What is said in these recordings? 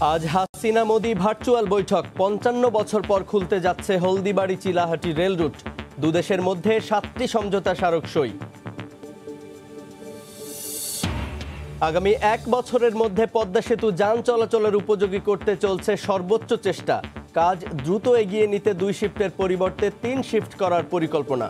আজ হাসিনা মোদি ভার্চুয়াল বৈঠক ৫৫ বছর পর খুলতে যাচ্ছে হলদিবাড়ি চিলাহাটি রেল রুট। দুদেশের মধ্যে ৭টি সমঝোতা স্মারক সই। আগামী ১ বছরের মধ্যে পদ্মা সেতু যান চলাচলের উপযোগী করতে চলছে সর্বোচ্চ চেষ্টা। কাজ দ্রুত এগিয়ে নিতে ২ শিফটের পরিবর্তে ৩ শিফট করার পরিকল্পনা।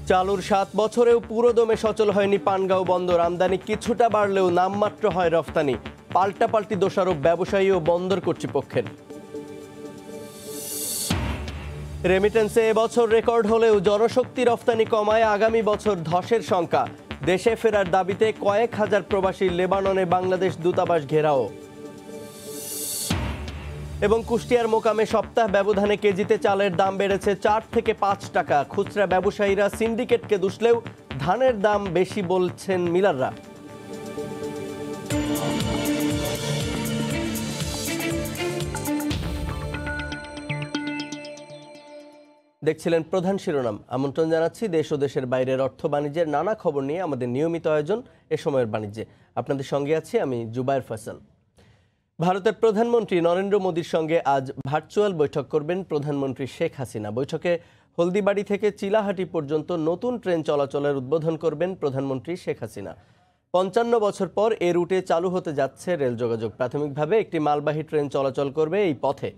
চালুর ৭ বছরেও পুরোদমে সচল হয়নি পানগাঁও বন্দর। আমদানি কিছুটা বাড়লেও নামমাত্র হয় রফতানি। পাল্টাপাল্টি দোষারোপ ব্যবসায়ী ও বন্দর কর্তৃপক্ষের। রেমিটেন্সে এবছর রেকর্ড হলেও জনশক্তি রফতানি কমায় আগামী বছর ধসের শঙ্কা। দেশে ফেরার দাবিতে কয়েক হাজার প্রবাসী লেবাননে বাংলাদেশ দূতাবাস ঘেরাও। এবং কুষ্টিয়ার মোকামে সপ্তাহ ব্যবধানে কেজিতে চালের দাম বেড়েছে ৪ থেকে ৫ টাকা। খুচরা ব্যবসায়ীরা সিন্ডিকেটকে দুষলেও ধানের দাম বেশি বলছেন মিলাররা। দেখছিলেন প্রধান শিরোনাম। আমন্ত্রণ জানাচ্ছি দেশ ও দেশের বাইরের অর্থ বাণিজ্যের নানা খবর নিয়ে আমাদের নিয়মিত আয়োজন এ সময়ের বাণিজ্যে। আপনাদের সঙ্গে আছি আমি জুবায়ের ফয়সাল। ভারতের প্রধানমন্ত্রী নরেন্দ্র মোদীর সঙ্গে আজ ভার্চুয়াল বৈঠক করবেন প্রধানমন্ত্রী শেখ হাসিনা। বৈঠকে হলদিবাড়ি থেকে চিলাহাটি পর্যন্ত নতুন ট্রেন চলাচলের উদ্বোধন করবেন প্রধানমন্ত্রী শেখ হাসিনা। ৫৫ বছর পর এ রুটে চালু হতে যাচ্ছে রেল যোগাযোগ। প্রাথমিকভাবে একটি মালবাহী ট্রেন চলাচল করবে এই পথে।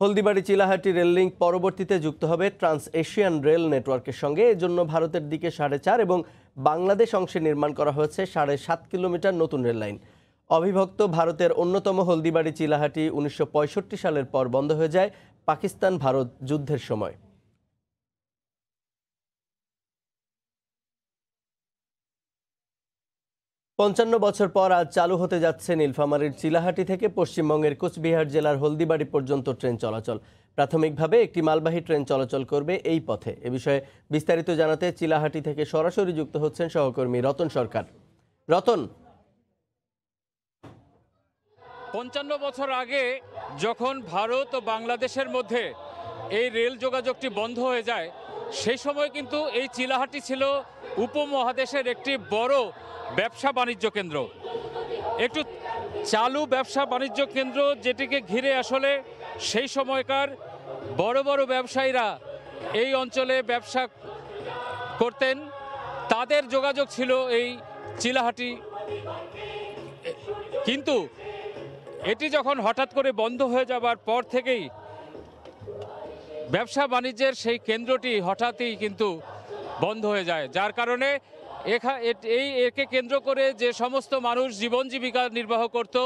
হলদিবাড়ি চিলাহাটি রেল লিঙ্ক পরবর্তীতে যুক্ত হবে ট্রান্স এশিয়ান রেল নেটওয়ার্কের সঙ্গে। এজন্য ভারতের দিকে ৪.৫ এবং বাংলাদেশ অংশে নির্মাণ করা হয়েছে ৭.৫ কিলোমিটার নতুন রেল লাইন। অবিভক্ত ভারতের অন্যতম হলদিবাড়ি চিলাহাটি ১৯৬৫ সালের পর বন্ধ হয়ে যায় পাকিস্তান ভারত যুদ্ধের সময়। পঞ্চান্ন বছর পর আজ চালু হতে যাচ্ছে নীলফামারীর চিলাহাটি থেকে পশ্চিমবঙ্গের কোচবিহার জেলার হলদিবাড়ি পর্যন্ত ট্রেন চলাচল। প্রাথমিকভাবে একটি মালবাহী ট্রেন চলাচল করবে এই পথে। এ বিষয়ে বিস্তারিত জানাতে চিলাহাটি থেকে সরাসরি যুক্ত হচ্ছেন সহকর্মী রতন সরকার। রতন, ৫৫ বছর আগে যখন ভারত ও বাংলাদেশের মধ্যে এই রেল যোগাযোগটি বন্ধ হয়ে যায়, সেই সময় কিন্তু এই চিলাহাটি ছিল উপমহাদেশের একটি বড় ব্যবসা বাণিজ্য কেন্দ্র, একটু চালু ব্যবসা বাণিজ্য কেন্দ্র, যেটিকে ঘিরে আসলে সেই সময়কার বড় বড় ব্যবসায়ীরা এই অঞ্চলে ব্যবসা করতেন। তাদের যোগাযোগ ছিল এই চিলাহাটি। কিন্তু এটি যখন হঠাৎ করে বন্ধ হয়ে যাবার পর থেকেই ব্যবসা বাণিজ্যের সেই কেন্দ্রটি হঠাৎই কিন্তু বন্ধ হয়ে যায়, যার কারণে একে কেন্দ্র করে যে সমস্ত মানুষ জীবন জীবিকা নির্বাহ করত,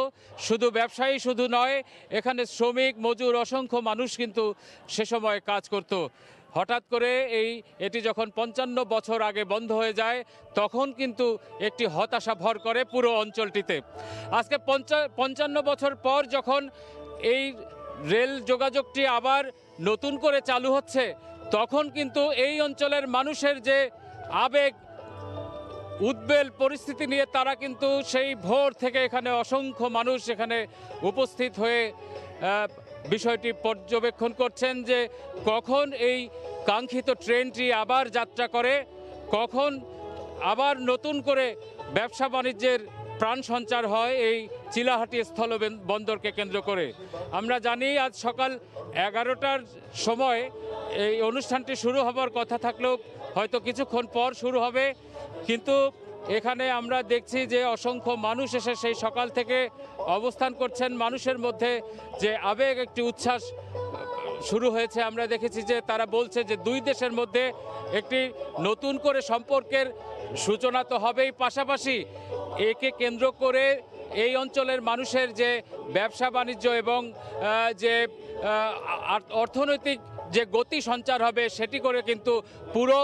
শুধু ব্যবসায়ী শুধু নয়, এখানে শ্রমিক মজুর অসংখ্য মানুষ কিন্তু সে সময় কাজ করত। হঠাৎ করে এটি যখন ৫৫ বছর আগে বন্ধ হয়ে যায়, তখন কিন্তু একটি হতাশা ভর করে পুরো অঞ্চলটিতে। আজকে ৫৫ বছর পর যখন এই রেল যোগাযোগটি আবার নতুন করে চালু হচ্ছে, তখন কিন্তু এই অঞ্চলের মানুষের যে আবেগ উদ্বেল পরিস্থিতি নিয়ে তারা কিন্তু সেই ভোর থেকে এখানে অসংখ্য মানুষ এখানে উপস্থিত হয়ে বিষয়টি পর্যবেক্ষণ করছেন যে কখন এই কাঙ্ক্ষিত ট্রেনটি আবার যাত্রা করে, কখন আবার নতুন করে ব্যবসা বাণিজ্যের প্রাণ সঞ্চার হয় এই চিলাহাটি স্থল বন্দরকে কেন্দ্র করে। আমরা জানি আজ সকাল 11টার সময় এই অনুষ্ঠানটি শুরু হবার কথা থাকলেও হয়তো কিছুক্ষণ পর শুরু হবে, কিন্তু এখানে আমরা দেখছি যে অসংখ্য মানুষ এসে সেই সকাল থেকে অবস্থান করছেন। মানুষের মধ্যে যে আবেগ, একটি উচ্ছ্বাস শুরু হয়েছে। আমরা দেখেছি যে তারা বলছে যে দুই দেশের মধ্যে একটি নতুন করে সম্পর্কের সূচনা তো হবেই, পাশাপাশি একে কেন্দ্র করে এই অঞ্চলের মানুষের যে ব্যবসা বাণিজ্য এবং যে অর্থনৈতিক যে গতি সঞ্চার হবে, সেটি করে কিন্তু পুরো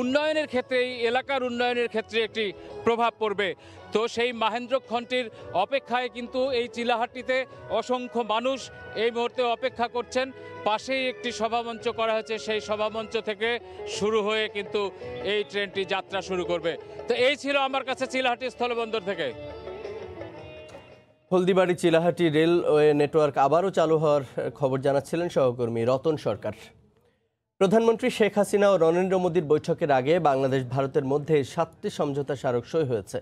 উন্নয়নের ক্ষেত্রে, এই এলাকার উন্নয়নের ক্ষেত্রে একটি প্রভাব পড়বে। তো সেই মাহেন্দ্রক্ষণটির অপেক্ষায় কিন্তু এই চিলাহাটিতে অসংখ্য মানুষ এই মুহূর্তে অপেক্ষা করছেন। পাশেই একটি সভামঞ্চ করা হয়েছে, সেই সভামঞ্চ থেকে শুরু হয়ে কিন্তু এই ট্রেনটি যাত্রা শুরু করবে। তো এই ছিল আমার কাছে চিলাহাটি স্থলবন্দর থেকে। হলদিবাড়ি চিলাহাটি রেলওয়ে নেটওয়ার্ক আবারও চালু হওয়ার খবর জানাচ্ছিলেন সহকর্মী রতন সরকার। প্রধানমন্ত্রী শেখ হাসিনা ও নরেন্দ্র মোদীর বৈঠকের আগে বাংলাদেশ ভারতের মধ্যে 7টি সমঝোতা স্মারক সই হয়েছে।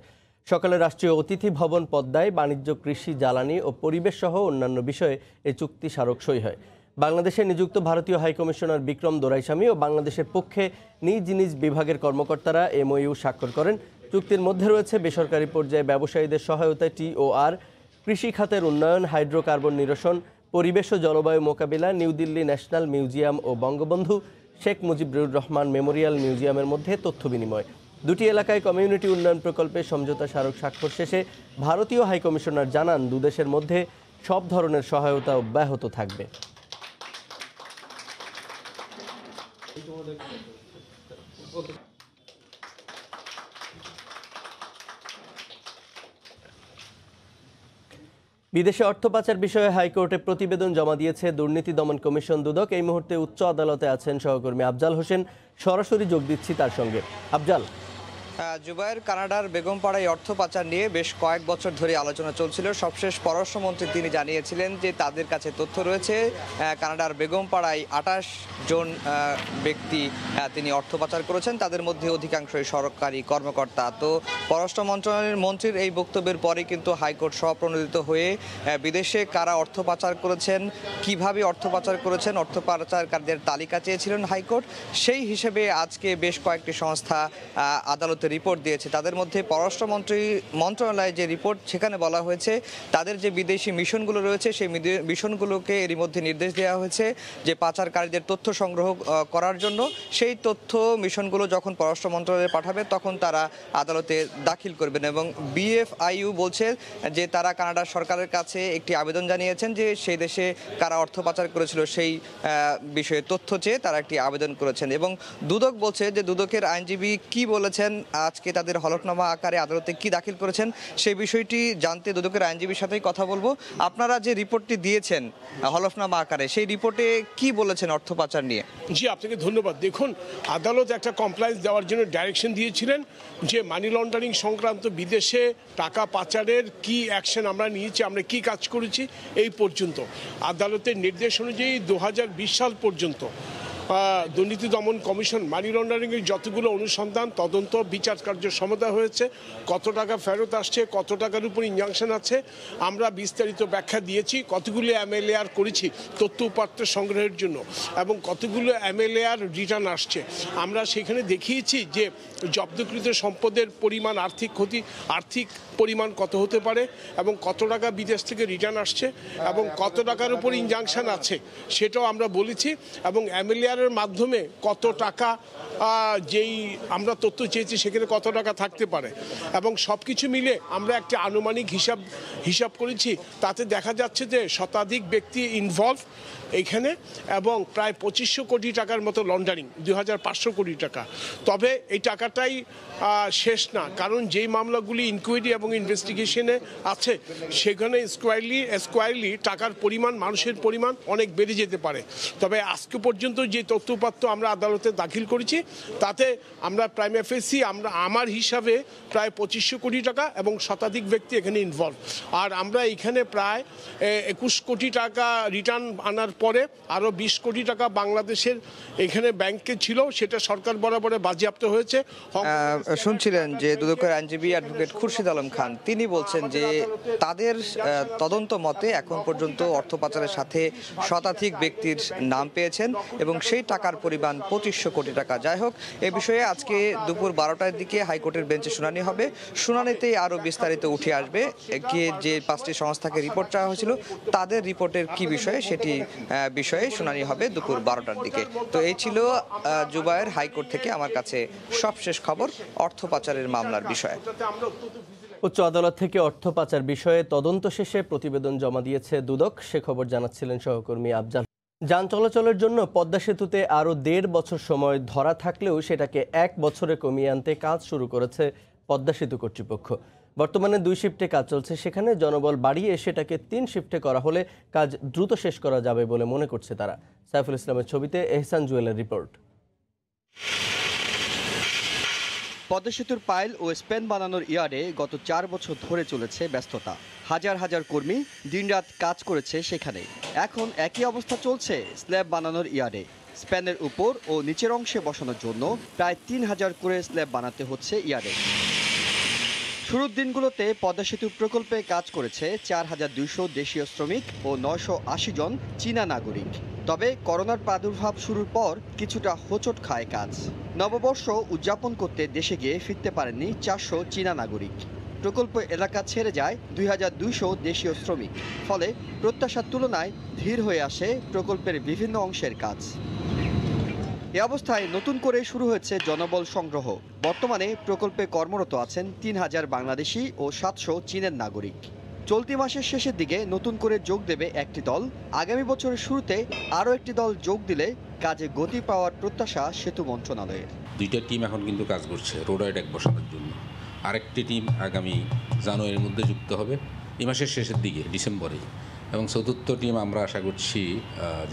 সকালে রাষ্ট্রীয় অতিথি ভবন পদ্মায় বাণিজ্য, কৃষি, জ্বালানি ও পরিবেশ সহ অন্যান্য বিষয়ে এই চুক্তি স্মারক সই হয়। বাংলাদেশে নিযুক্ত ভারতীয় হাইকমিশনার বিক্রম দোরাইস্বামী ও বাংলাদেশের পক্ষে নিজ নিজ বিভাগের কর্মকর্তারা এমওইউ স্বাক্ষর করেন। চুক্তির মধ্যে রয়েছে বেসরকারি পর্যায়ে ব্যবসায়ীদের সহায়তায় টিওআর, কৃষি খাতের উন্নয়ন, হাইড্রোকার্বন নিরসন, পরিবেশ ও জলবায়ু মোকাবিলা, নিউ দিল্লি ন্যাশনাল মিউজিয়াম ও বঙ্গবন্ধু শেখ মুজিবুর রহমান মেমোরিয়াল মিউজিয়ামের মধ্যে তথ্য বিনিময়। দুটি এলাকায় কমিউনিটি উন্নয়ন প্রকল্পে সমঝোতা স্মারক স্বাক্ষর শেষে ভারতীয় হাইকমিশনার জানান, দুদেশের মধ্যে সব ধরনের সহায়তা অব্যাহত থাকবে। বিদেশে অর্থ পাচার বিষয়ে হাইকোর্টে প্রতিবেদন জমা দিয়েছে দুর্নীতি দমন কমিশন দুদক। এই মুহূর্তে উচ্চ আদালতে আছেন সহকর্মী আফজাল হোসেন। সরাসরি যোগ দিচ্ছি তার সঙ্গে। আফজাল। জুবায়ের, কানাডার বেগমপাড়ায় অর্থ পাচার নিয়ে বেশ কয়েক বছর ধরে আলোচনা চলছিল। সবশেষ পররাষ্ট্রমন্ত্রী তিনি জানিয়েছিলেন যে তাদের কাছে তথ্য রয়েছে কানাডার বেগমপাড়ায় 28 জন ব্যক্তি তিনি অর্থ পাচার করেছেন, তাদের মধ্যে অধিকাংশই সরকারি কর্মকর্তা। তো পররাষ্ট্র মন্ত্রণালয়ের মন্ত্রীর এই বক্তব্যের পরে কিন্তু হাইকোর্ট স্বপ্রণোদিত হয়ে বিদেশে কারা অর্থ পাচার করেছেন, কিভাবে অর্থ পাচার করেছেন, অর্থ পাচারকারীদের তালিকা চেয়েছিলেন হাইকোর্ট। সেই হিসেবে আজকে বেশ কয়েকটি সংস্থা আদালতে রিপোর্ট দিয়েছে। তাদের মধ্যে পররাষ্ট্র মন্ত্রণালয়ের যে রিপোর্ট, সেখানে বলা হয়েছে তাদের যে বিদেশি মিশনগুলো রয়েছে সেই মিশনগুলোকে এরই মধ্যে নির্দেশ দেওয়া হয়েছে যে পাচারকারীদের তথ্য সংগ্রহ করার জন্য। সেই তথ্য মিশনগুলো যখন পররাষ্ট্র মন্ত্রণালয়ে পাঠাবে তখন তারা আদালতে দাখিল করবেন। এবং বিএফআইইউ বলছে যে তারা কানাডা সরকারের কাছে একটি আবেদন জানিয়েছেন যে সেই দেশে কারা অর্থ পাচার করেছিল সেই বিষয়ে তথ্য চেয়ে তারা একটি আবেদন করেছেন। এবং দুদক বলছে যে দুদকের আইনজীবী কি বলেছেন, আজকে তাদের হলফনামা আকারে আদালতে কি দাখিল করেছেন সেই বিষয়টি জানতে দুদকের আইনজীবীর সাথেই কথা বলবো। আপনারা যে রিপোর্টটি দিয়েছেন হলফনামা আকারে, সেই রিপোর্টে কি বলেছেন অর্থ পাচার নিয়ে? জি, আপনাকে ধন্যবাদ। দেখুন, আদালত একটা কমপ্লায়েন্স দেওয়ার জন্য ডাইরেকশন দিয়েছিলেন যে মানি লন্ডারিং সংক্রান্ত বিদেশে টাকা পাচারের কি অ্যাকশন আমরা নিয়েছি, আমরা কি কাজ করেছি এই পর্যন্ত। আদালতের নির্দেশ অনুযায়ী 2020 সাল পর্যন্ত দুর্নীতি দমন কমিশন মানি লন্ডারিংয়ের যতগুলো অনুসন্ধান, তদন্ত, বিচার কার্য সমাধা হয়েছে, কত টাকা ফেরত আসছে, কত টাকার উপর ইনজাংশন আছে, আমরা বিস্তারিত ব্যাখ্যা দিয়েছি। কতগুলো এমএলএআর করেছি তথ্য উপাত্ত সংগ্রহের জন্য এবং কতগুলো এমএলএআর রিটার্ন আসছে। আমরা সেখানে দেখিয়েছি যে জব্দকৃত সম্পদের পরিমাণ, আর্থিক পরিমাণ কত হতে পারে এবং কত টাকা বিদেশ থেকে রিটার্ন আসছে এবং কত টাকার উপর ইনজাংশন আছে সেটাও আমরা বলেছি। এবং এমএলএআর মাধ্যমে কত টাকা, যেই আমরা তথ্য চেয়েছি সেখানে কত টাকা থাকতে পারে এবং সবকিছু মিলে আমরা একটা আনুমানিক হিসাব করেছি। তাতে দেখা যাচ্ছে যে শতাধিক ব্যক্তি ইনভলভ এইখানে এবং প্রায় 2500 কোটি টাকার মতো লন্ডারিং, 2500 কোটি টাকা। তবে এই টাকাটাই শেষ না, কারণ যেই মামলাগুলি ইনকোয়ারি এবং ইনভেস্টিগেশনে আছে সেখানে স্কোয়ারলি টাকার পরিমাণ, মানুষের পরিমাণ অনেক বেড়ে যেতে পারে। তবে আজকে পর্যন্ত যে তথ্যপাত্র আমরা আদালতে দাখিল করেছি তাতে আমরা প্রাইমা ফেসি আমার হিসাবে প্রায় 2500 কোটি টাকা এবং শতাধিক ব্যক্তি এখানে ইনভলভ। আর আমরা এখানে প্রায় 21 কোটি টাকা রিটার্ন আনার পরে আরও 20 কোটি টাকা বাংলাদেশের এখানে ব্যাংকে ছিল, সেটা সরকার বরাবরে বাজেয়াপ্ত হয়েছে। শুনছিলেন যে দুদকের আইনজীবী অ্যাডভোকেট খুরশিদ আলম খান, তিনি বলছেন যে তাদের তদন্ত মতে এখন পর্যন্ত অর্থ পাচারের সাথে শতাধিক ব্যক্তির নাম পেয়েছেন এবং সেই টাকার পরিমাণ 2500 কোটি টাকা। যাই হোক, এ বিষয়ে আজকে দুপুর 12টার দিকে হাইকোর্টের বেঞ্চে শুনানি হবে। শুনানিতেই আরও বিস্তারিত উঠে আসবে যে 5টি সংস্থাকে রিপোর্ট চাওয়া হয়েছিল তাদের রিপোর্টের কি বিষয়ে, সেটি বিষয়ে শুনানি হবে দুপুর 12টার দিকে। তো এই ছিল জুবায়ের হাইকোর্ট থেকে আমার কাছে সবশেষ খবর অর্থ পাচারের মামলার বিষয়ে। উচ্চ আদালত থেকে অর্থ পাচার বিষয়ে তদন্ত শেষে প্রতিবেদন জমা দিয়েছে দুদক, সে খবর জানাচ্ছিলেন সহকর্মী আফজাল। যান চলাচলের জন্য পদ্মা সেতুতে আরও 1.5 বছর সময় ধরা থাকলেও সেটাকে 1 বছরে কমিয়ে আনতে কাজ শুরু করেছে পদ্মা সেতু কর্তৃপক্ষ। বর্তমানে 2 শিফটে কাজ চলছে, সেখানে জনবল বাড়িয়ে সেটাকে 3 শিফটে করা হলে কাজ দ্রুত শেষ করা যাবে বলে মনে করছে তারা। সাইফুল ইসলামের ছবিতে এহসান জুয়েলের রিপোর্ট। পদ্মা সেতুর পাইল ও স্প্যান বানানোর ইয়ার্ডে গত 4 বছর ধরে চলেছে ব্যস্ততা। হাজার হাজার কর্মী দিনরাত কাজ করেছে সেখানে। এখন একই অবস্থা চলছে স্ল্যাব বানানোর ইয়ার্ডে। স্প্যানের উপর ও নিচের অংশে বসানোর জন্য প্রায় 3000 করে স্ল্যাব বানাতে হচ্ছে ইয়ার্ডে। শুরুর দিনগুলোতে পদ্মা সেতু প্রকল্পে কাজ করেছে 4200 দেশীয় শ্রমিক ও 980 জন চীনা নাগরিক। তবে করোনার প্রাদুর্ভাব শুরুর পর কিছুটা হোঁচট খায় কাজ। নববর্ষ উদযাপন করতে দেশে গিয়ে ফিরতে পারেননি 400 চীনা নাগরিক। প্রকল্প এলাকা ছেড়ে যায় 2200 দেশীয় শ্রমিক। ফলে প্রত্যাশার তুলনায় ধীর হয়ে আসে প্রকল্পের বিভিন্ন অংশের কাজ। এ অবস্থায় নতুন করে শুরু হয়েছে জনবল সংগ্রহ। বর্তমানে প্রকল্পে কর্মরত আছেন 3000 বাংলাদেশি ও 700 চীনের নাগরিক। চলতি মাসের শেষের দিকে নতুন করে যোগ দেবে একটি দল। আগামী বছরের শুরুতে আরও একটি দল যোগ দিলে কাজে গতি পাওয়ার প্রত্যাশা সেতু মন্ত্রণালয়ের। দুইটা টিম এখন কিন্তু কাজ করছে রোডওয়ে ডেক বসানোর জন্য। আরেকটি টিম আগামী জানুয়ারির মধ্যে যুক্ত হবে, এই মাসের শেষের দিকে ডিসেম্বরে। এবং চতুর্থ টিম আমরা আশা করছি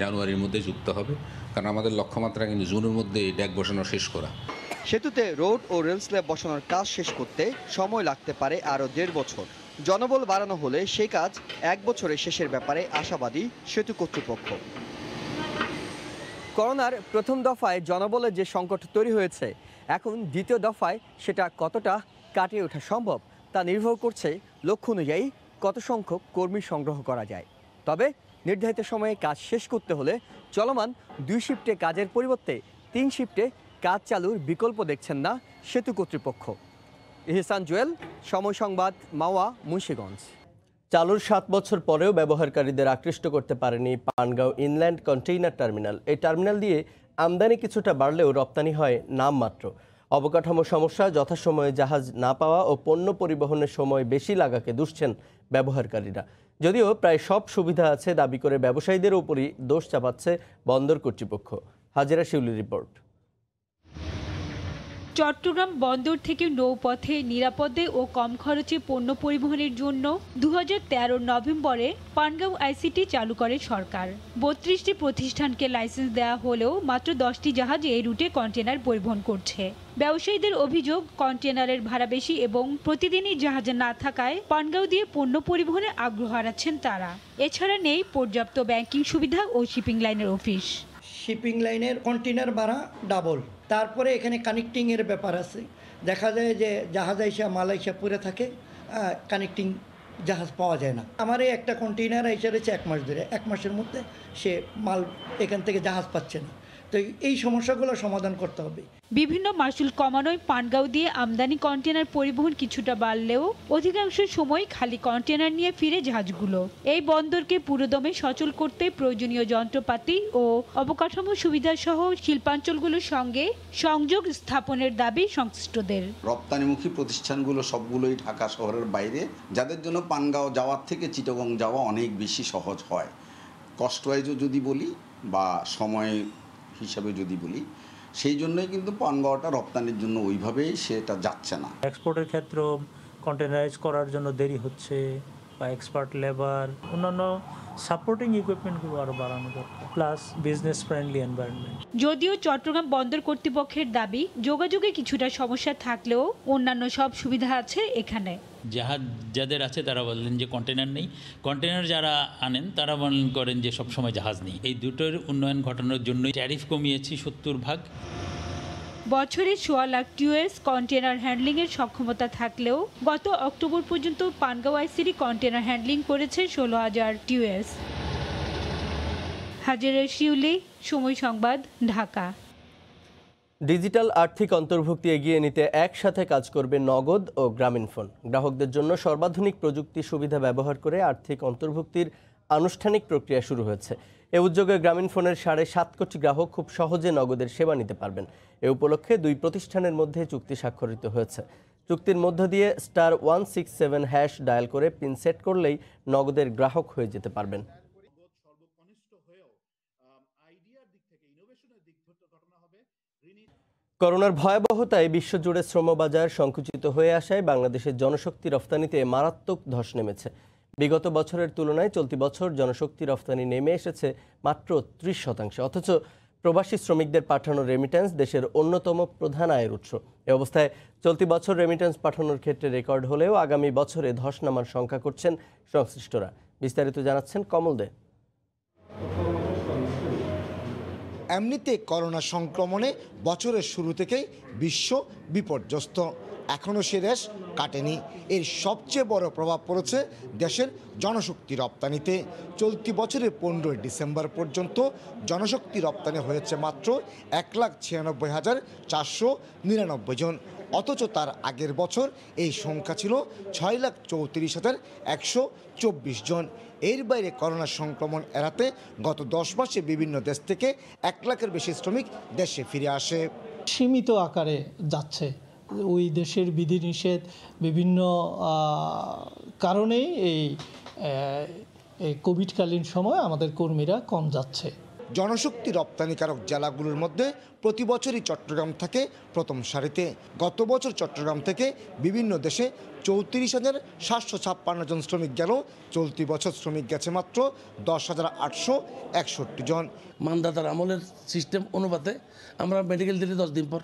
জানুয়ারির মধ্যে যুক্ত হবে, কারণ আমাদের লক্ষ্যমাত্রা কিন্তু জুনের মধ্যে এই ডেক বসানো শেষ করা। সেতুতে রোড ও রেল স্ল্যাব বসানোর কাজ শেষ করতে সময় লাগতে পারে আরও 1.5 বছর। জনবল বাড়ানো হলে সেই কাজ 1 বছরে শেষের ব্যাপারে আশাবাদী সেতু কর্তৃপক্ষ। করোনার প্রথম দফায় জনবলের যে সংকট তৈরি হয়েছে, এখন দ্বিতীয় দফায় সেটা কতটা কাটিয়ে ওঠা সম্ভব তা নির্ভর করছে লক্ষ্য অনুযায়ী কত সংখ্যক কর্মী সংগ্রহ করা যায়। তবে নির্ধারিত সময়ে কাজ শেষ করতে হলে চলমান 2 শিফটে কাজের পরিবর্তে 3 শিফটে কাজ চালুর বিকল্প দেখছেন না সেতু কর্তৃপক্ষ। ইহসান জুয়েল, সময় সংবাদ, মাওয়া, মুন্সিগঞ্জ। চালুর 7 বছর পরেও ব্যবহারকারীদের আকৃষ্ট করতে পারেনি পানগাঁও ইনল্যান্ড কন্টেইনার টার্মিনাল। এই টার্মিনাল দিয়ে আমদানি কিছুটা বাড়লেও রপ্তানি হয় নামমাত্র। অবকাঠামো সমস্যা, যথাসময়ে জাহাজ না পাওয়া ও পণ্য পরিবহনের সময় বেশি লাগাকে দুষছেন ব্যবহারকারীরা। যদিও প্রায় সব সুবিধা আছে দাবি করে ব্যবসায়ীদের উপরই দোষ চাপাচ্ছে বন্দর কর্তৃপক্ষ। হাজেরা শিউলি রিপোর্ট। চট্টগ্রাম বন্দর থেকে নৌপথে নিরাপদে ও কম খরচে পণ্য পরিবহনের জন্য 2013 নভেম্বরে পানগাঁও আইসিটি চালু করে সরকার। 32টি প্রতিষ্ঠানকে লাইসেন্স দেওয়া হলেও মাত্র 10টি জাহাজ এই রুটে কন্টেনার পরিবহন করছে। ব্যবসায়ীদের অভিযোগ, কন্টেনারের ভাড়া বেশি এবং প্রতিদিনই জাহাজে না থাকায় পানগাঁও দিয়ে পণ্য পরিবহনে আগ্রহ হারাচ্ছেন তারা। এছাড়া নেই পর্যাপ্ত ব্যাংকিং সুবিধা ও শিপিং লাইনের অফিস। শিপিং লাইনের কন্টেনার ভাড়া ডাবল, তারপরে এখানে কানেক্টিংয়ের ব্যাপার আছে। দেখা যায় যে জাহাজ আইসা মাল আইসা পড়ে থাকে, কানেক্টিং জাহাজ পাওয়া যায় না। আমার এই একটা কন্টেনার আইসা রয়েছে 1 মাস ধরে, 1 মাসের মধ্যে সে মাল এখান থেকে জাহাজ পাচ্ছে না। তো এই সমস্যাগুলো সমাধান করতে হবে। বিভিন্ন মাসুল কমানোয় পানগাঁও দিয়ে আমদানি কন্টেনার পরিবহন কিছুটা বাড়লেও অধিকাংশ সময় খালি কন্টেনার নিয়ে ফিরে জাহাজগুলো। এই বন্দরকে পুরোদমে সচল করতে প্রয়োজনীয় যন্ত্রপাতি ও অবকাঠামো সুবিধা সহ শিল্পাঞ্চলগুলোর সঙ্গে সংযোগ স্থাপনের দাবি সংশ্লিষ্টদের। রপ্তানিমুখী প্রতিষ্ঠানগুলো সবগুলোই ঢাকা শহরের বাইরে, যাদের জন্য পানগাঁও যাওয়ার থেকে চিটাগং যাওয়া অনেক বেশি সহজ হয়। কস্ট ওয়াইজও যদি বলি বা সময় হিসাবে যদি বলি, সেই জন্যই কিন্তু পানগাঁওটা রপ্তানির জন্য ওইভাবেই সেটা যাচ্ছে না। এক্সপোর্টের ক্ষেত্রেও কন্টেনারাইজ করার জন্য দেরি হচ্ছে, বা এক্সপার্ট লেবার, অন্যান্য সাপোর্টিং ইকুইপমেন্টগুলো আরও বাড়ানো দরকার, প্লাস বিজনেস ফ্রেন্ডলি এনভায়রনমেন্ট। যদিও চট্টগ্রাম বন্দর কর্তৃপক্ষের দাবি, যোগাযোগে কিছুটা সমস্যা থাকলেও অন্যান্য সব সুবিধা আছে এখানে। জাহাজ যাদের আছে তারা বললেন যে কন্টেনার নেই, কন্টেনার যারা আনেন তারা বলেন করেন যে সব সময় জাহাজ নেই। এই দুটোর উন্নয়ন ঘটানোর জন্যই ট্যারিফ কমিয়েছি 70%। বছরে 1.25 লাখ টিউএস কন্টেনার হ্যান্ডলিংয়ের সক্ষমতা থাকলেও গত অক্টোবর পর্যন্ত পানগাঁও আইসিটি কন্টেনার হ্যান্ডলিং করেছে 16,000 টিউএস। হাজেরা শিউলি, সময় সংবাদ, ঢাকা। ডিজিটাল আর্থিক অন্তর্ভুক্তি এগিয়ে নিতে একসাথে কাজ করবে নগদ ও গ্রামীণফোন। গ্রাহকদের জন্য সর্বাধুনিক প্রযুক্তি সুবিধা ব্যবহার করে আর্থিক অন্তর্ভুক্তির আনুষ্ঠানিক প্রক্রিয়া শুরু হয়েছে। এ উদ্যোগে গ্রামীণফোনের 7.5 কোটি গ্রাহক খুব সহজে নগদের সেবা নিতে পারবেন। এ উপলক্ষে 2 প্রতিষ্ঠানের মধ্যে চুক্তি স্বাক্ষরিত হয়েছে। চুক্তির মধ্য দিয়ে *167# ডায়াল করে পিন সেট করলেই নগদের গ্রাহক হয়ে যেতে পারবেন। করোনার ভয়াবহতায় বিশ্বজুড়ে শ্রমবাজার সংকুচিত হয়ে আসায় বাংলাদেশের জনশক্তি রফতানিতে মারাত্মক ধস নেমেছে। বিগত বছরের তুলনায় চলতি বছর জনশক্তি রফতানি নেমে এসেছে মাত্র 30%। অথচ প্রবাসী শ্রমিকদের পাঠানো রেমিটেন্স দেশের অন্যতম প্রধান আয়ের উৎস। এ অবস্থায় চলতি বছর রেমিটেন্স পাঠানোর ক্ষেত্রে রেকর্ড হলেও আগামী বছরে ধস নামার শঙ্কা করছেন সংশ্লিষ্টরা। বিস্তারিত জানাচ্ছেন কমল দে। এমনিতে করোনা সংক্রমণে বছরের শুরু থেকেই বিশ্ব বিপর্যস্ত। এখনও সে রেশ কাটেনি। এর সবচেয়ে বড় প্রভাব পড়েছে দেশের জনশক্তি রপ্তানিতে। চলতি বছরের 15 ডিসেম্বর পর্যন্ত জনশক্তি রপ্তানি হয়েছে মাত্র 1,96,499 জন, অথচ তার আগের বছর এই সংখ্যা ছিল 6,34,124 জন। এর বাইরে করোনা সংক্রমণ এড়াতে গত 10 মাসে বিভিন্ন দেশ থেকে 1 লাখের বেশি শ্রমিক দেশে ফিরে আসে। সীমিত আকারে যাচ্ছে, ওই দেশের বিধিনিষেধ বিভিন্ন কারণেই এই কোভিডকালীন সময় আমাদের কর্মীরা কম যাচ্ছে। জনশক্তি রপ্তানিকারক জেলাগুলোর মধ্যে প্রতি বছরই চট্টগ্রাম থাকে প্রথম সারিতে। গত বছর চট্টগ্রাম থেকে বিভিন্ন দেশে 34,756 জন শ্রমিক গেল, চলতি বছর শ্রমিক গেছে মাত্র 10,861 জন। মানদাতার আমলের সিস্টেম অনুপাতে আমরা মেডিকেল দিতে 10 দিন পর,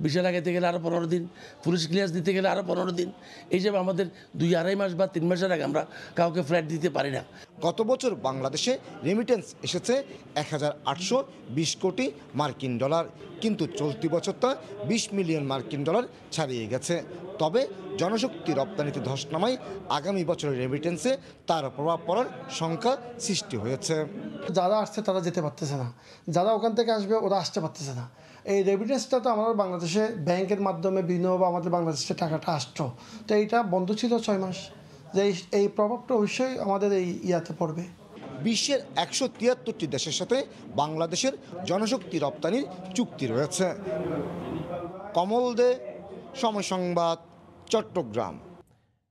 ভিসা লাগাইতে গেলে আরও 15 দিন, পুলিশ ক্লিয়ারেন্স দিতে গেলে আরও 15 দিন, এই হিসেবে আমাদের 2-2.5 মাস বা 3 মাসের আগে আমরা কাউকে ফ্লাইট দিতে পারি না। গত বছর বাংলাদেশে রেমিটেন্স এসেছে 1,820 কোটি মার্কিন ডলার, কিন্তু চলতি বছর তা 20 মিলিয়ন মার্কিন ডলার ছাড়িয়ে গেছে। তবে জনশক্তি রপ্তানিতে ধস নামায় আগামী বছরের রেমিটেন্সে তার প্রভাব পড়ার সংখ্যা সৃষ্টি হয়েছে। যারা আসছে তারা যেতে পারতেছে না, যারা ওখান থেকে আসবে ওরা আসতে পারতেছে না। এই রেমিটেন্সটা তো আমাদের বাংলাদেশে ব্যাংকের মাধ্যমে বিভিন্নভাবে আমাদের বাংলাদেশে টাকাটা আসতো, তো এইটা বন্ধ ছিল 6 মাস, যে এই প্রভাবটা অবশ্যই আমাদের এই ইয়াতে পড়বে। বিশ্বের 173টি দেশের সাথে বাংলাদেশের জনশক্তি রপ্তানির চুক্তি রয়েছে। কমল দে, সময় সংবাদ, চট্টগ্রাম।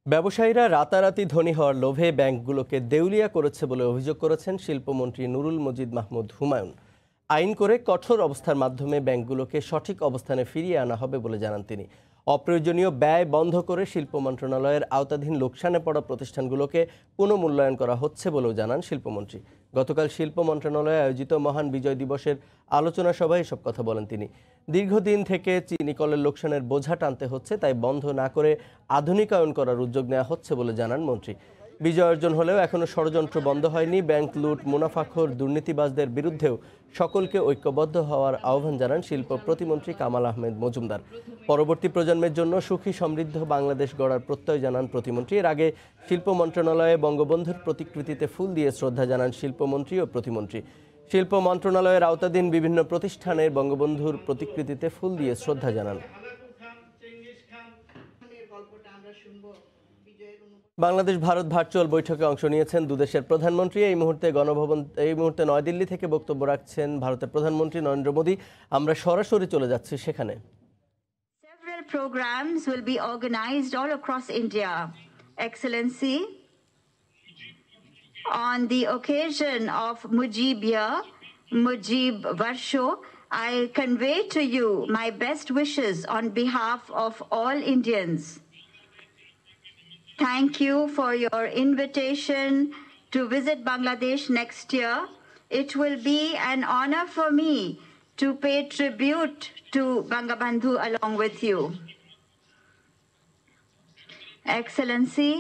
ব্যবসায়ীরা রাতারাতি ধনী হওয়ার লোভে ব্যাংকগুলোকে দেউলিয়া করেছে বলে অভিযোগ করেছেন শিল্পমন্ত্রী নুরুল মজিদ মাহমুদ হুমায়ুন। আইন করে কঠোর অবস্থার মাধ্যমে ব্যাংকগুলোকে সঠিক অবস্থানে ফিরিয়ে আনা হবে বলে জানান তিনি। অপ্রয়োজনীয় ব্যয় বন্ধ করে শিল্প মন্ত্রণালয়ের আওতাধীন লোকসানে পড়া প্রতিষ্ঠানগুলোকে পুনঃমূল্যায়ন করা হচ্ছে বলেও জানান শিল্পমন্ত্রী। গতকাল শিল্প মন্ত্রণালয়ে আয়োজিত মহান বিজয় দিবসের আলোচনা সভায় এসব কথা বলেন তিনি। দীর্ঘদিন থেকে চিনিকলের লোকসানের বোঝা টানতে হচ্ছে, তাই বন্ধ না করে আধুনিকায়ন করার উদ্যোগ নেওয়া হচ্ছে বলে জানান মন্ত্রী। বিজয় অর্জন হলেও এখনও ষড়যন্ত্র বন্ধ হয়নি। ব্যাংক লুট, মুনাফাখোর, দুর্নীতিবাজদের বিরুদ্ধেও সকলকে ঐক্যবদ্ধ হওয়ার আহ্বান জানান শিল্প প্রতিমন্ত্রী কামাল আহমেদ মজুমদার। পরবর্তী প্রজন্মের জন্য সুখী সমৃদ্ধ বাংলাদেশ গড়ার প্রত্যয় জানান প্রতিমন্ত্রী। এর আগে শিল্প মন্ত্রণালয়ে বঙ্গবন্ধুর প্রতিকৃতিতে ফুল দিয়ে শ্রদ্ধা জানান শিল্পমন্ত্রী ও প্রতিমন্ত্রী। শিল্প মন্ত্রণালয়ের আওতাধীন বিভিন্ন প্রতিষ্ঠানের বঙ্গবন্ধুর প্রতিকৃতিতে ফুল দিয়ে শ্রদ্ধা জানান। বাংলাদেশ ভারত ভার্চুয়াল বৈঠকে অংশ নিয়েছেন দুদেশের প্রধানমন্ত্রী। এই মুহূর্তে নয়াদিল্লি থেকে বক্তব্য রাখছেন ভারতের প্রধানমন্ত্রী নরেন্দ্র মোদী। আমরা সরাসরি চলে যাচ্ছি সেখানে। Several programs will be organized all across India, Excellency. On the occasion of Mujib Varsho, I convey to you my best wishes on behalf of all Indians. Thank you for your invitation to visit Bangladesh next year. It will be an honor for me to pay tribute to Bangabandhu along with you. Excellency,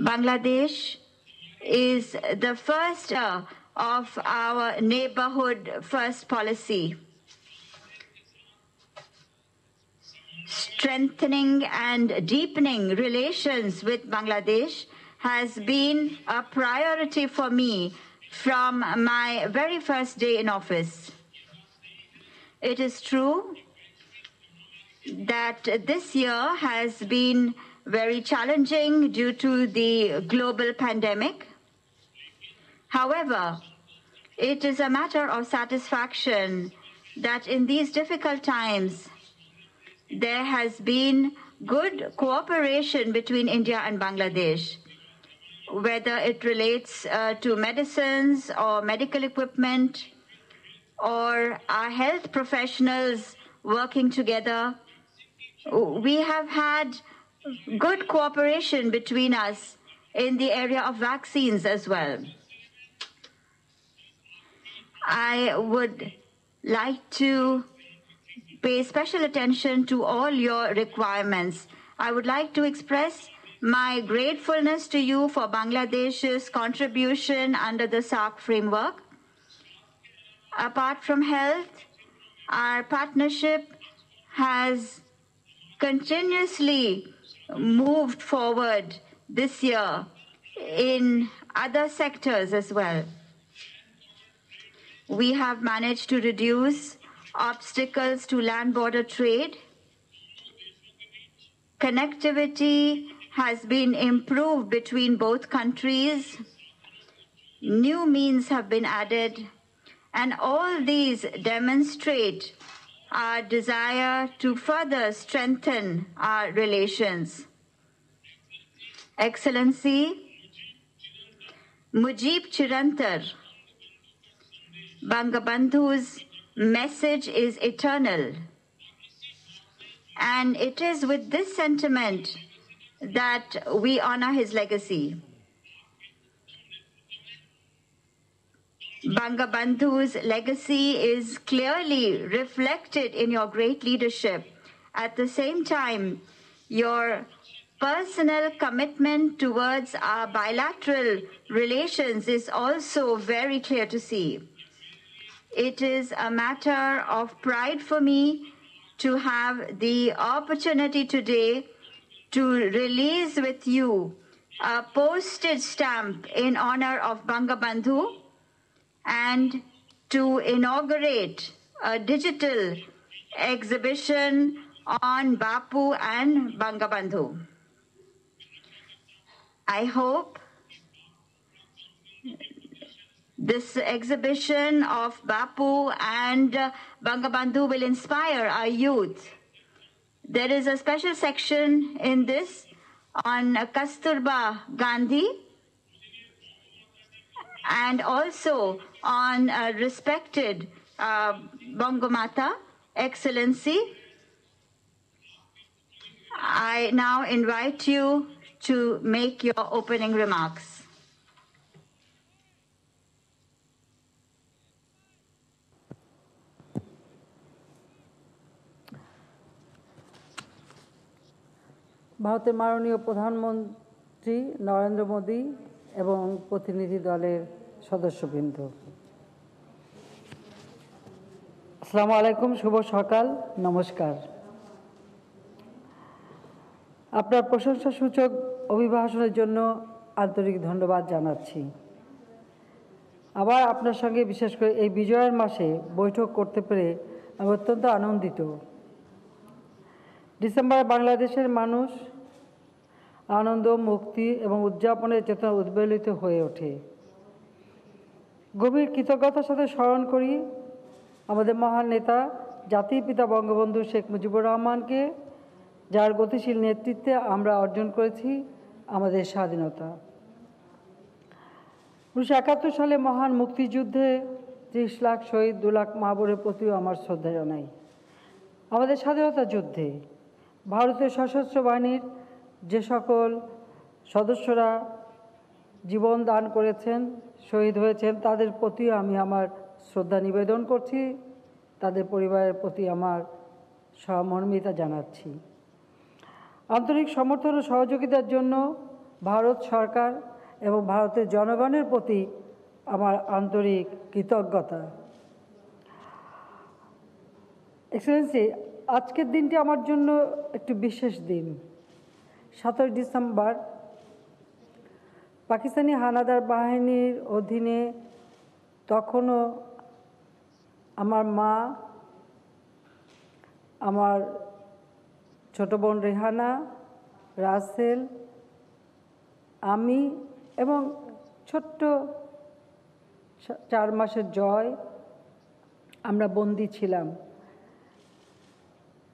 Bangladesh is the first of our neighborhood first policy. Strengthening and deepening relations with Bangladesh has been a priority for me from my very first day in office. It is true that this year has been very challenging due to the global pandemic. However, it is a matter of satisfaction that in these difficult times, there has been good cooperation between India and Bangladesh, whether it relates to medicines or medical equipment or our health professionals working together. We have had good cooperation between us in the area of vaccines as well. I would like to pay special attention to all your requirements. I would like to express my gratefulness to you for Bangladesh's contribution under the SAARC framework. Apart from health, our partnership has continuously moved forward this year in other sectors as well. We have managed to reduce obstacles to land border trade. Connectivity has been improved between both countries. New means have been added, and all these demonstrate our desire to further strengthen our relations. Excellency, Mujib Chirantar, Bangabandhu's message is eternal. And it is with this sentiment that we honor his legacy. Bangabandhu's legacy is clearly reflected in your great leadership. At the same time, your personal commitment towards our bilateral relations is also very clear to see. It is a matter of pride for me to have the opportunity today to release with you a postage stamp in honor of Bangabandhu and to inaugurate a digital exhibition on Bapu and Bangabandhu. I hope this exhibition of Bapu and Bangabandhu will inspire our youth. There is a special section in this on Kasturba Gandhi and also on respected Bangamata, Excellency. I now invite you to make your opening remarks. ভারতের মাননীয় প্রধানমন্ত্রী নরেন্দ্র মোদী এবং প্রতিনিধি দলের সদস্যবৃন্দ, আসসালামু আলাইকুম, শুভ সকাল, নমস্কার। আপনার প্রশংসাসূচক অভিভাষণের জন্য আন্তরিক ধন্যবাদ জানাচ্ছি। আবার আপনার সঙ্গে বিশেষ করে এই বিজয়ের মাসে বৈঠক করতে পেরে আমি অত্যন্ত আনন্দিত। ডিসেম্বরে বাংলাদেশের মানুষ আনন্দ, মুক্তি এবং উদযাপনের চেতনা উদ্বেলিত হয়ে ওঠে। গভীর কৃতজ্ঞতার সাথে স্মরণ করি আমাদের মহান নেতা জাতির পিতা বঙ্গবন্ধু শেখ মুজিবুর রহমানকে, যার গতিশীল নেতৃত্বে আমরা অর্জন করেছি আমাদের স্বাধীনতা। 1971 সালে মহান মুক্তিযুদ্ধে 30 লাখ শহীদ, 2 লাখ মা বোনের প্রতিও আমার শ্রদ্ধা জানাই। আমাদের স্বাধীনতা যুদ্ধে ভারতীয় সশস্ত্র বাহিনীর যে সকল সদস্যরা জীবন দান করেছেন, শহীদ হয়েছেন, তাদের প্রতিও আমি আমার শ্রদ্ধা নিবেদন করছি, তাদের পরিবারের প্রতি আমার সহমর্মিতা জানাচ্ছি। আন্তরিক সমর্থন ও সহযোগিতার জন্য ভারত সরকার এবং ভারতের জনগণের প্রতি আমার আন্তরিক কৃতজ্ঞতা। এক্সেলেন্সি, আজকের দিনটি আমার জন্য একটি বিশেষ দিন। 17 ডিসেম্বর পাকিস্তানি হানাদার বাহিনীর অধীনে তখনও আমার মা, আমার ছোট বোন রেহানা, রাসেল, আমি এবং ছোট্ট 4 মাসের জয় আমরা বন্দী ছিলাম।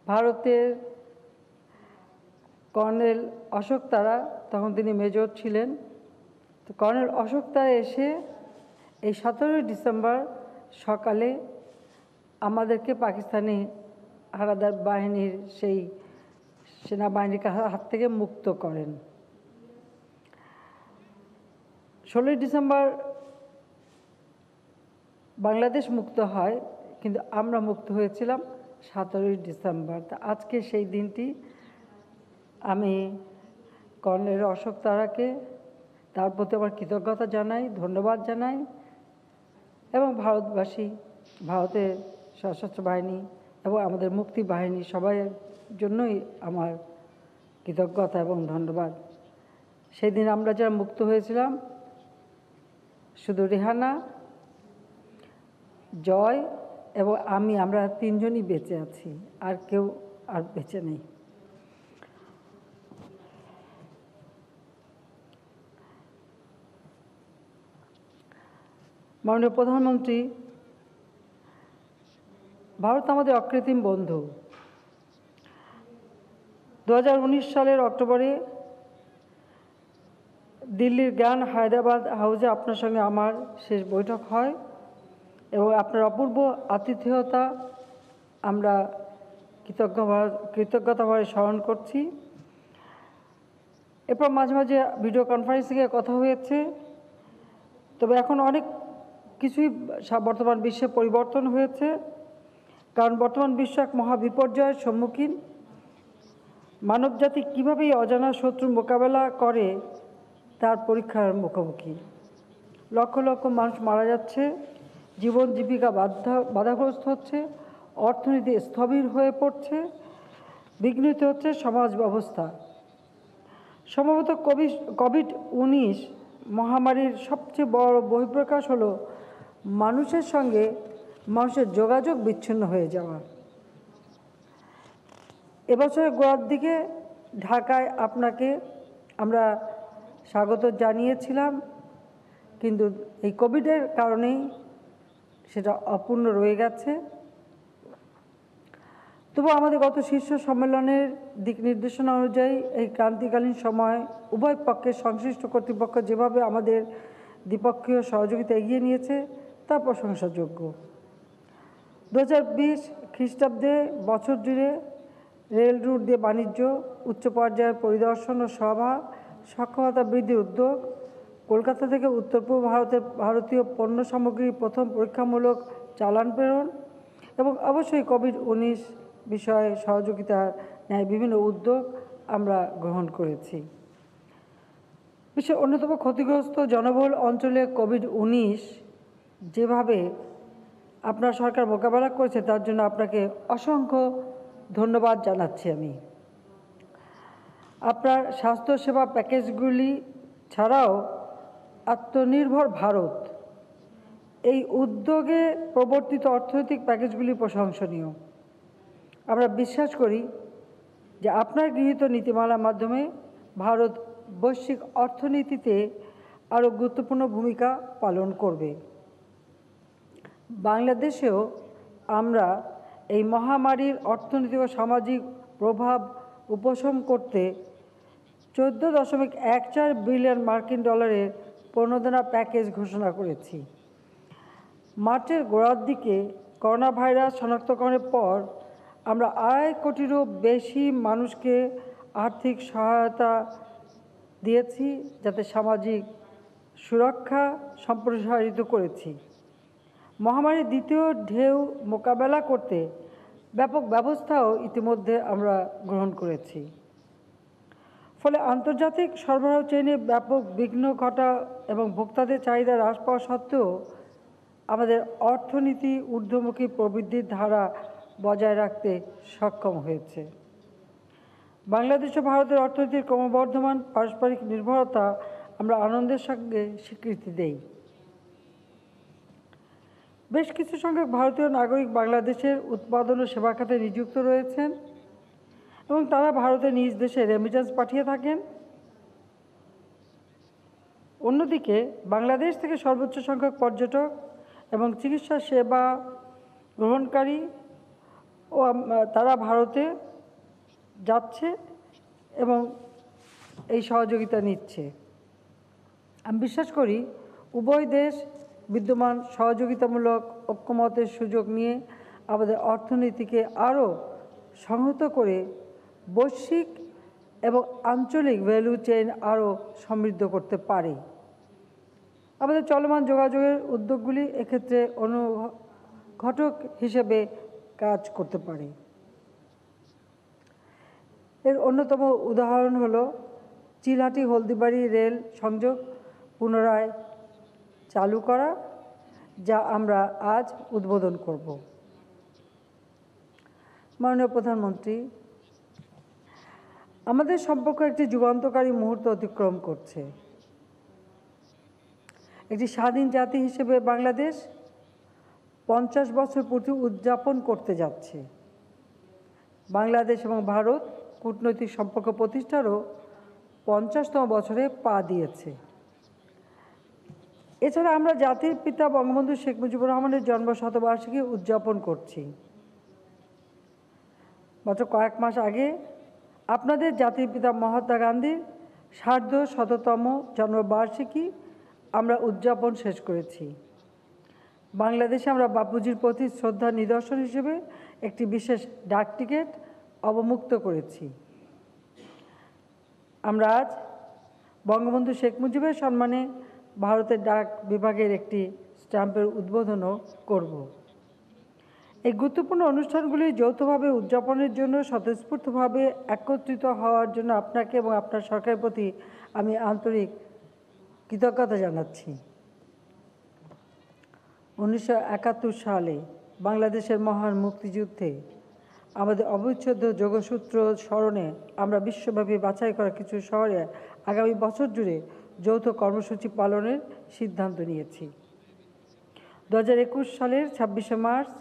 ভারতের কর্নেল অশোক তারা, তখন তিনি মেজর ছিলেন, তো কর্নেল অশোক তারা এসে এই 17 ডিসেম্বর সকালে আমাদেরকে পাকিস্তানি হানাদার বাহিনীর সেই সেনাবাহিনীর হাত থেকে মুক্ত করেন। 16 ডিসেম্বর বাংলাদেশ মুক্ত হয়, কিন্তু আমরা মুক্ত হয়েছিলাম 17 ডিসেম্বর। তা আজকে সেই দিনটি আমি কর্নেল অশোক তারাকে, তার প্রতি আমার কৃতজ্ঞতা জানাই, ধন্যবাদ জানাই এবং ভারতবাসী, ভারতের সশস্ত্র বাহিনী এবং আমাদের মুক্তি বাহিনী সবাই জন্যই আমার কৃতজ্ঞতা এবং ধন্যবাদ। সেই দিন আমরা যারা মুক্ত হয়েছিলাম, শুধু রেহানা, জয় এবং আমরা তিনজনই বেঁচে আছি, আর কেউ আর বেঁচে নেই। মাননীয় প্রধানমন্ত্রী, ভারত আমাদের অকৃত্রিম বন্ধু। 2019 সালের অক্টোবরে দিল্লির গ্র্যান্ড হায়দ্রাবাদ হাউসে আপনার সঙ্গে আমার শেষ বৈঠক হয় এবং আপনার অপূর্ব আতিথেয়তা আমরা কৃতজ্ঞতাভরে স্মরণ করছি। এরপর মাঝে মাঝে ভিডিও কনফারেন্সিংয়ে কথা হয়েছে, তবে এখন অনেক কিছুই বর্তমান বিশ্বে পরিবর্তন হয়েছে, কারণ বর্তমান বিশ্ব এক মহাবিপর্যয়ের সম্মুখীন। মানবজাতি কীভাবে এই অজানা শত্রুর মোকাবেলা করে তার পরীক্ষার মুখোমুখি। লক্ষ লক্ষ মানুষ মারা যাচ্ছে, জীবন জীবিকা বাধাগ্রস্ত হচ্ছে, অর্থনীতি স্থবির হয়ে পড়ছে, বিঘ্নিত হচ্ছে সমাজ ব্যবস্থা। সম্ভবত কোভিড-19 মহামারীর সবচেয়ে বড় বহিঃপ্রকাশ হলো মানুষের সঙ্গে মানুষের যোগাযোগ বিচ্ছিন্ন হয়ে যাওয়া। এবছরের গোড়ার দিকে ঢাকায় আপনাকে আমরা স্বাগত জানিয়েছিলাম, কিন্তু এই কোভিডের কারণেই সেটা অপূর্ণ রয়ে গেছে। তবু আমাদের গত শীর্ষ সম্মেলনের দিক নির্দেশনা অনুযায়ী এই ক্রান্তিকালীন সময় উভয় পক্ষের সংশ্লিষ্ট কর্তৃপক্ষ যেভাবে আমাদের দ্বিপক্ষীয় সহযোগিতা এগিয়ে নিয়েছে তা প্রশংসাযোগ্য। 2020 খ্রিস্টাব্দে বছর জুড়ে রেল রুট দিয়ে বাণিজ্য, উচ্চ পর্যায়ের পরিদর্শন ও সভা, সক্ষমতা বৃদ্ধির উদ্যোগ, কলকাতা থেকে উত্তর পূর্ব ভারতীয় পণ্য সামগ্রী প্রথম পরীক্ষামূলক চালান প্রেরণ এবং অবশ্যই কোভিড-19 বিষয়ে সহযোগিতার ন্যায় বিভিন্ন উদ্যোগ আমরা গ্রহণ করেছি। বিশ্বের অন্যতম ক্ষতিগ্রস্ত জনবহুল অঞ্চলে কোভিড-19 যেভাবে আপনার সরকার মোকাবেলা করেছে তার জন্য আপনাকে অসংখ্য ধন্যবাদ জানাচ্ছি আমি। আপনার স্বাস্থ্যসেবা প্যাকেজগুলি ছাড়াও আত্মনির্ভর ভারত এই উদ্যোগে প্রবর্তিত অর্থনৈতিক প্যাকেজগুলি প্রশংসনীয়। আমরা বিশ্বাস করি যে আপনার গৃহীত নীতিমালার মাধ্যমে ভারত বৈশ্বিক অর্থনীতিতে আরও গুরুত্বপূর্ণ ভূমিকা পালন করবে। বাংলাদেশেও আমরা এই মহামারীর অর্থনৈতিক ও সামাজিক প্রভাব উপশম করতে 14.14 বিলিয়ন মার্কিন ডলারের প্রণোদনা প্যাকেজ ঘোষণা করেছি। মার্চের গোড়ার দিকে করোনা ভাইরাস শনাক্তকরণের পর আমরা 2.5 কোটিরও বেশি মানুষকে আর্থিক সহায়তা দিয়েছি, যাতে সামাজিক সুরক্ষা সম্প্রসারিত করেছি। মহামারীর দ্বিতীয় ঢেউ মোকাবেলা করতে ব্যাপক ব্যবস্থাও ইতিমধ্যে আমরা গ্রহণ করেছি। ফলে আন্তর্জাতিক সরবরাহ চেইনে ব্যাপক বিঘ্ন ঘটা এবং ভোক্তাদের চাহিদা হ্রাস পাওয়া সত্ত্বেও আমাদের অর্থনীতি ঊর্ধ্বমুখী প্রবৃদ্ধির ধারা বজায় রাখতে সক্ষম হয়েছে। বাংলাদেশ ও ভারতের অর্থনীতির ক্রমবর্ধমান পারস্পরিক নির্ভরতা আমরা আনন্দের সঙ্গে স্বীকৃতি দেই। বেশ কিছু সংখ্যক ভারতীয় নাগরিক বাংলাদেশের উৎপাদন ও সেবা খাতে নিযুক্ত রয়েছেন এবং তারা ভারতে নিজ দেশে রেমিটেন্স পাঠিয়ে থাকেন। অন্যদিকে বাংলাদেশ থেকে সর্বোচ্চ সংখ্যক পর্যটক এবং চিকিৎসা সেবা গ্রহণকারী ও তারা ভারতে যাচ্ছে এবং এই সহযোগিতা নিচ্ছে। আমি বিশ্বাস করি উভয় দেশ বিদ্যমান সহযোগিতামূলক ঐক্যমতের সুযোগ নিয়ে আমাদের অর্থনীতিকে আরও সংহত করে বৈশ্বিক এবং আঞ্চলিক ভ্যালু চেইন আরও সমৃদ্ধ করতে পারে। আমাদের চলমান যোগাযোগের উদ্যোগগুলি এক্ষেত্রে অনুঘটক হিসেবে কাজ করতে পারে। এর অন্যতম উদাহরণ হলো চিলহাটি হলদিবাড়ি রেল সংযোগ পুনরায় চালু করা, যা আমরা আজ উদ্বোধন করব। মাননীয় প্রধানমন্ত্রী, আমাদের সম্পর্ক একটি যুগান্তকারী মুহূর্ত অতিক্রম করছে। একটি স্বাধীন জাতি হিসেবে বাংলাদেশ 50 বছর পূর্তি উদযাপন করতে যাচ্ছে। বাংলাদেশ এবং ভারত কূটনৈতিক সম্পর্ক প্রতিষ্ঠারও 50তম বছরে পা দিয়েছে। এছাড়া আমরা জাতির পিতা বঙ্গবন্ধু শেখ মুজিবুর রহমানের জন্মশতবার্ষিকী উদযাপন করছি। মাত্র কয়েক মাস আগে আপনাদের জাতির পিতা মহাত্মা গান্ধীর 150তম জন্মবার্ষিকী আমরা উদযাপন শেষ করেছি। বাংলাদেশে আমরা বাপুজির প্রতি শ্রদ্ধার নিদর্শন হিসেবে একটি বিশেষ ডাক টিকিট অবমুক্ত করেছি। আমরা আজ বঙ্গবন্ধু শেখ মুজিবের সম্মানে ভারতের ডাক বিভাগের একটি স্ট্যাম্পের উদ্বোধনও করব। এই গুরুত্বপূর্ণ অনুষ্ঠানগুলি যৌথভাবে উদযাপনের জন্য স্বতঃস্ফূর্তভাবে একত্রিত হওয়ার জন্য আপনাকে এবং আপনার সরকারের প্রতি আমি আন্তরিক কৃতজ্ঞতা জানাচ্ছি। 1971 সালে বাংলাদেশের মহান মুক্তিযুদ্ধে আমাদের অবিচ্ছেদ্য যোগসূত্র স্মরণে আমরা বিশ্বব্যাপী বাছাই করা কিছু শহরে আগামী বছর জুড়ে যৌথ কর্মসূচি পালনের সিদ্ধান্ত নিয়েছি। 2021 সালের 26শে মার্চ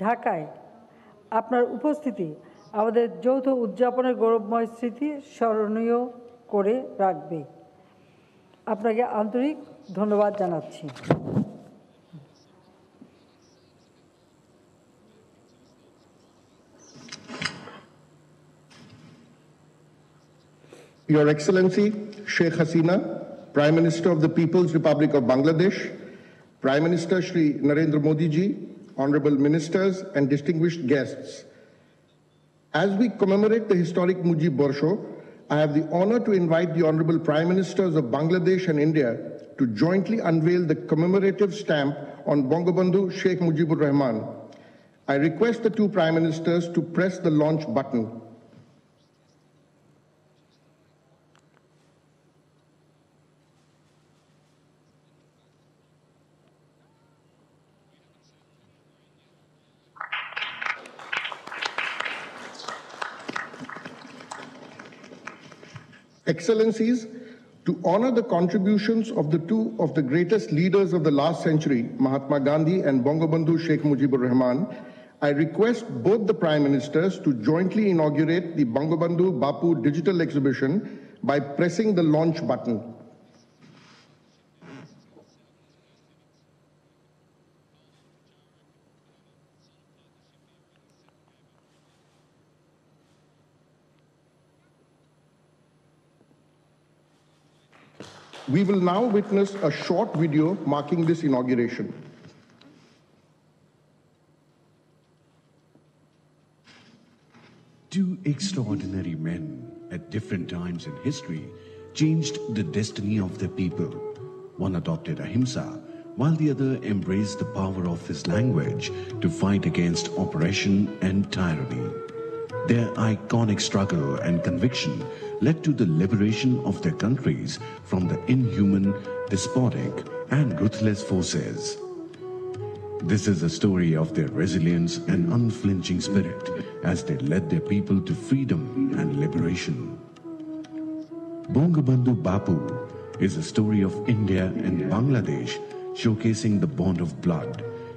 ঢাকায় আপনার উপস্থিতি আমাদের যৌথ উদযাপনের গৌরবময় স্মৃতি স্মরণীয় করে রাখবে। আপনাকে আন্তরিক ধন্যবাদ জানাচ্ছি। Your Excellency Sheikh Hasina, Prime Minister of the People's Republic of Bangladesh, Prime Minister Shri Narendra Modi ji, honorable ministers and distinguished guests. As we commemorate the historic Mujib Borsho, I have the honor to invite the honorable Prime Ministers of Bangladesh and India to jointly unveil the commemorative stamp on Bangabandhu Sheikh Mujibur Rahman. I request the two Prime Ministers to press the launch button. Excellencies, to honor the contributions of the two of the greatest leaders of the last century, Mahatma Gandhi and Bangabandhu Sheikh Mujibur Rahman, I request both the Prime Ministers to jointly inaugurate the Bangabandhu Bapu digital exhibition by pressing the launch button. We will now witness a short video marking this inauguration. Two extraordinary men at different times in history changed the destiny of their people. One adopted ahimsa, while the other embraced the power of his language to fight against oppression and tyranny. Their iconic struggle and conviction led to the liberation of their countries from the inhuman, despotic, and ruthless forces. This is a story of their resilience and unflinching spirit as they led their people to freedom and liberation. Bangabandhu Bapu is a story of India and Bangladesh, showcasing the bond of blood,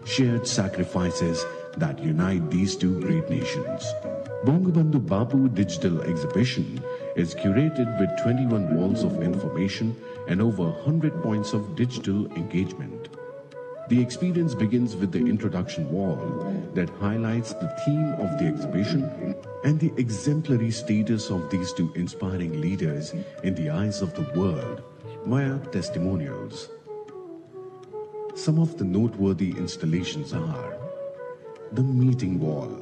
shared sacrifices that unite these two great nations. Bangabandhu Bapu Digital Exhibition is curated with 21 walls of information and over 100 points of digital engagement. The experience begins with the introduction wall that highlights the theme of the exhibition and the exemplary status of these two inspiring leaders in the eyes of the world via testimonials. Some of the noteworthy installations are the meeting wall.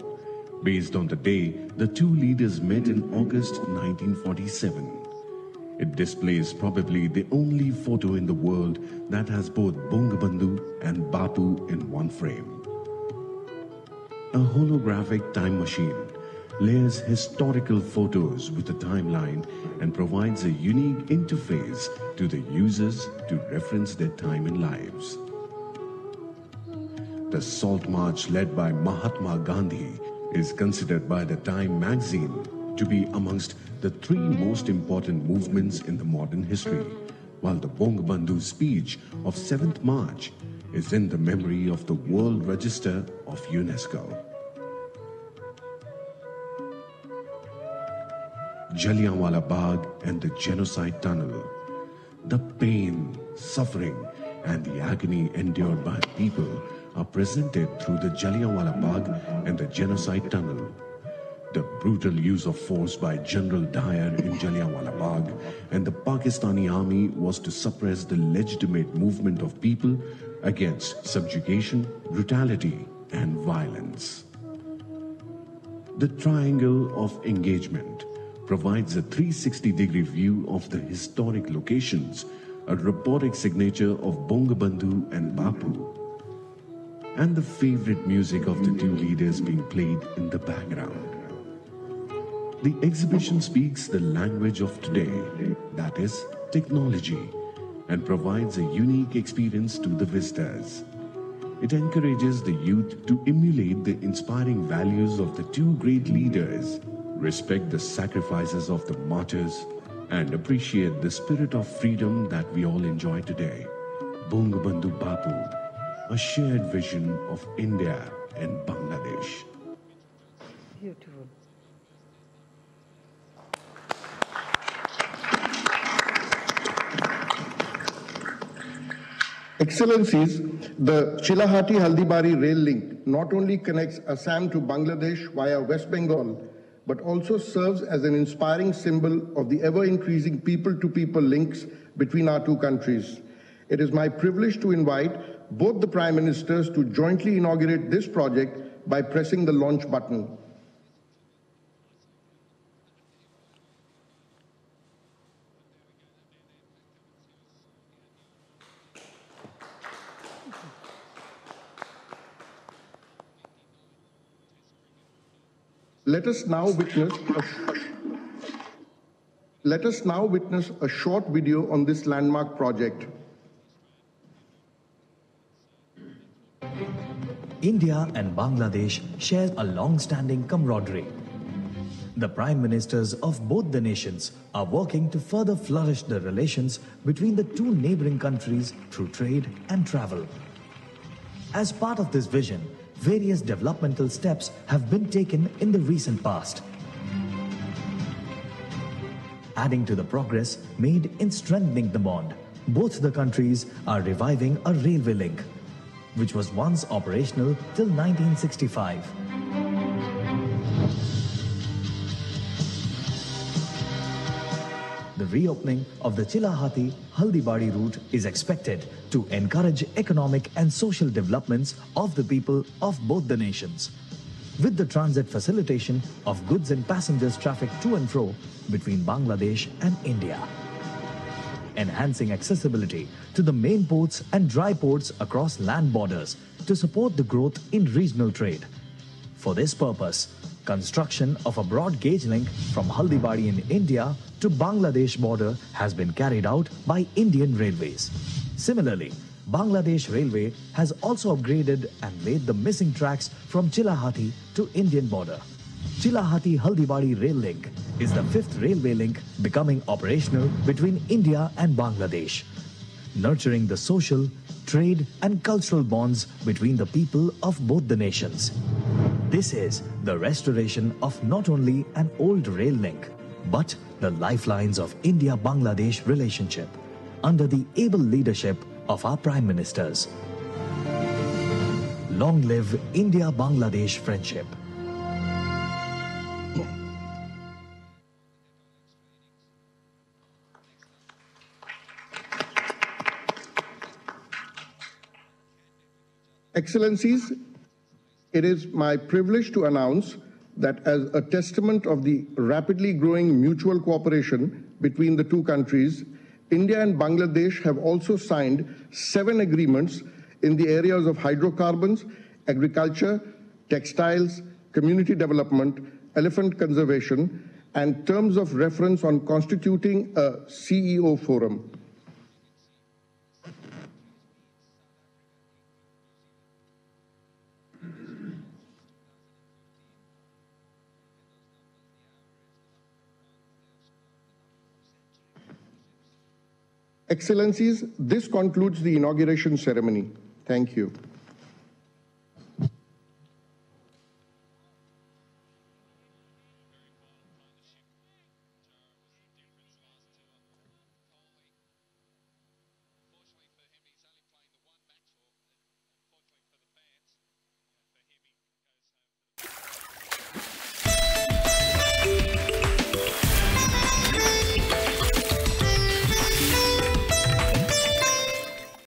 Based on the day the two leaders met in August 1947. It displays probably the only photo in the world that has both Bangabandhu and Bapu in one frame. A holographic time machine layers historical photos with a timeline and provides a unique interface to the users to reference their time and lives. The Salt March led by Mahatma Gandhi is considered by the Time magazine to be amongst the three most important movements in the modern history, while the Bangabandhu speech of 7th March is in the memory of the World Register of UNESCO. Jallianwala Bagh and the Genocide Tunnel. The pain, suffering, and the agony endured by people are presented through the Jallianwala Bagh and the Genocide Tunnel. The brutal use of force by General Dyer in Jallianwala Bagh and the Pakistani army was to suppress the legitimate movement of people against subjugation, brutality, and violence. The Triangle of Engagement provides a 360-degree view of the historic locations, a robotic signature of Bangabandhu and Bapu, and the favorite music of the two leaders being played in the background. The exhibition speaks the language of today, that is, technology, and provides a unique experience to the visitors. It encourages the youth to emulate the inspiring values of the two great leaders, respect the sacrifices of the martyrs, and appreciate the spirit of freedom that we all enjoy today. Bangabandhu Bapu, a shared vision of India and Bangladesh. Beautiful. Excellencies, the Chilahati-Haldibari rail link not only connects Assam to Bangladesh via West Bengal, but also serves as an inspiring symbol of the ever-increasing people-to-people links between our two countries. It is my privilege to invite both the Prime Ministers to jointly inaugurate this project by pressing the launch button. Let us now witness a short video on this landmark project. India and Bangladesh share a long-standing camaraderie. The Prime Ministers of both the nations are working to further flourish the relations between the two neighboring countries through trade and travel. As part of this vision, various developmental steps have been taken in the recent past, adding to the progress made in strengthening the bond. Both the countries are reviving a railway link, which was once operational till 1965. The reopening of the Chilahati-Haldibari route is expected to encourage economic and social developments of the people of both the nations, with the transit facilitation of goods and passengers traffic to and fro between Bangladesh and India, enhancing accessibility to the main ports and dry ports across land borders to support the growth in regional trade. For this purpose, construction of a broad gauge link from Haldibari in India to Bangladesh border has been carried out by Indian Railways. Similarly, Bangladesh Railway has also upgraded and laid the missing tracks from Chilahati to Indian border. Chilahati-Haldibari rail link is the fifth railway link becoming operational between India and Bangladesh, nurturing the social, trade and cultural bonds between the people of both the nations. This is the restoration of not only an old rail link, but the lifelines of India-Bangladesh relationship under the able leadership of our Prime Ministers. Long live India-Bangladesh friendship. Excellencies, it is my privilege to announce that as a testament of the rapidly growing mutual cooperation between the two countries, India and Bangladesh have also signed 7 agreements in the areas of hydrocarbons, agriculture, textiles, community development, elephant conservation, and terms of reference on constituting a CEO forum. Excellencies, this concludes the inauguration ceremony. Thank you.